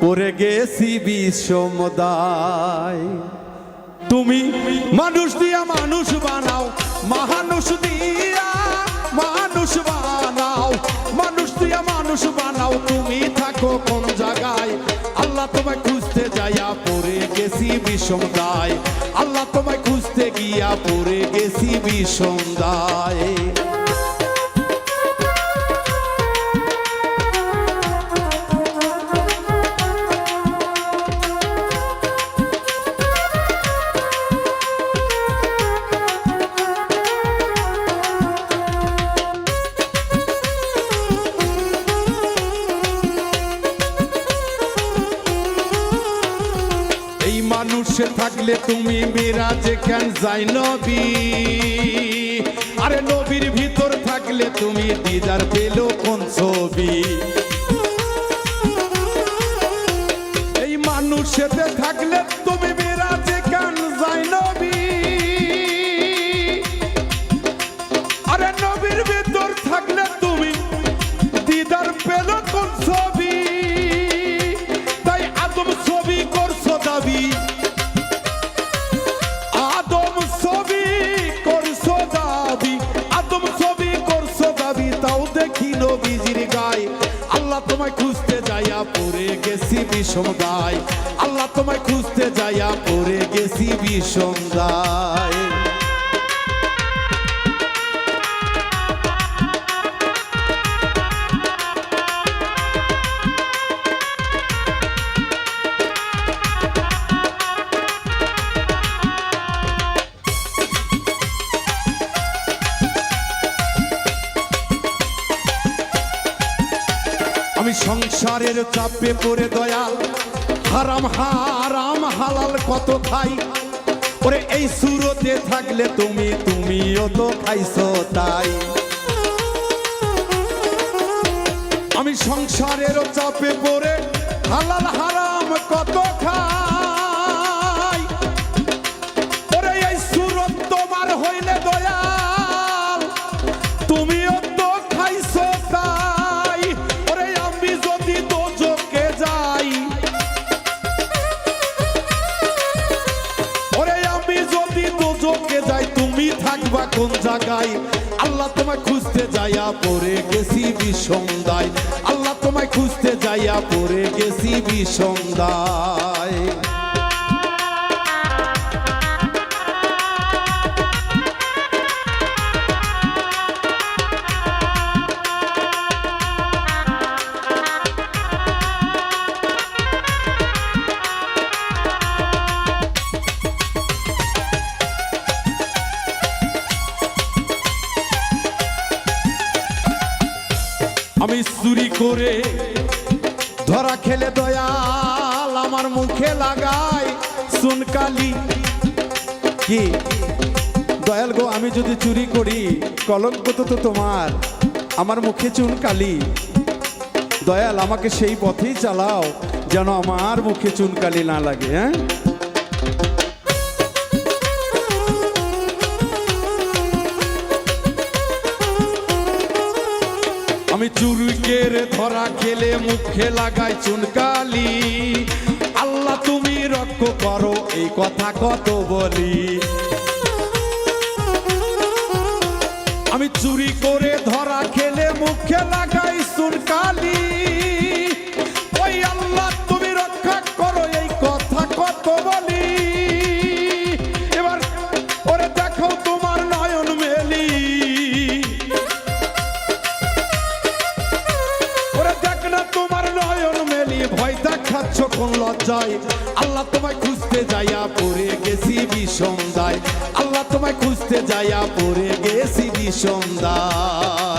পড়ে গেছি বিষমদায়। তুমি মানুষ দিয়া মানুষ বানাও, মানুষ দিয়া মানুষ বানাও, মানুষ দিয়া মানুষ বানাও। তুমি থাকো কোন জায়গায়? আল্লাহ তোমায় খুঁজতে যাইয়া পড়ে গেছি বিষমদায়। আল্লাহ তোমায় খুঁজতে গিয়া পড়ে গেছি বিষমদায়। মানুষে থাকলে তুমি মিরাজে কেন যাই নবী? আরে নবীর ভিতর থাকলে তুমি দিদার পেল কোন ছবি? এই মানুষেতে থাকলে তুমি মিরাজে কেন যাই নবী? আরে নবীর ভিতর থাকলে তুমি দিদার পেল কোন ছবি? তাই আদম ছবি করছো দাবি, নবীজির গায়। আল্লাহ তোমায় খুঁজতে যাইয়া পড়ে গেছি বিষমদায়। আল্লাহ তোমায় খুঁজতে যাইয়া পড়ে গেছি বিষমদায়। আমি সংসারের চাপে পড়ে দয়াল হারাম হারাম হালাল কত খাই। ওরে এই সুরতে থাকলে তুমিও তো খাইছো তাই। আমি সংসারের চাপে পড়ে হালাল হারাম কত খাই। ওরে এই সুরত তোমার হইলে দয়াল তুমিও তো খাইছো তাই। তুমি থাকবা কোন জায়গায়? আল্লাহ তোমায় খুঁজতে যাইয়া পড়ে গেছি বিষমদায়। আল্লাহ তোমায় খুঁজতে যাইয়া পড়ে গেছি বিষমদায়। আমি চুরি করে ধরা খেলে দয়াল আমার মুখে লাগাই চুনকালি। কি দয়াল গো, আমি যদি চুরি করি কলঙ্ক তো তোমার, আমার মুখে চুনকালি। দয়াল আমাকে সেই পথেই চালাও যেন আমার মুখে চুনকালি না লাগে। হ্যাঁ, আমি চুরিকের ধরা খেলে মুখে লাগাই চুনকালি। আল্লাহ তুমি রক্ষা করো এই কথা কত বলি। আমি চুরি করে ধরা খেলে মুখে লাগাই চুনকালি। ওই আল্লাহ তুমি রক্ষা করো এই কথা কত বলি। এবার ওরে দেখো তোমার নয়ন মেলি, তোমার নয়ন মেলি ভয় দেখাচ্ছ কোন লজ্জায়? আল্লাহ তোমায় খুঁজতে যাইয়া পড়ে গেছি বিষমদায়। আল্লাহ তোমায় খুঁজতে যাইয়া পড়ে গেছি বিষমদায়।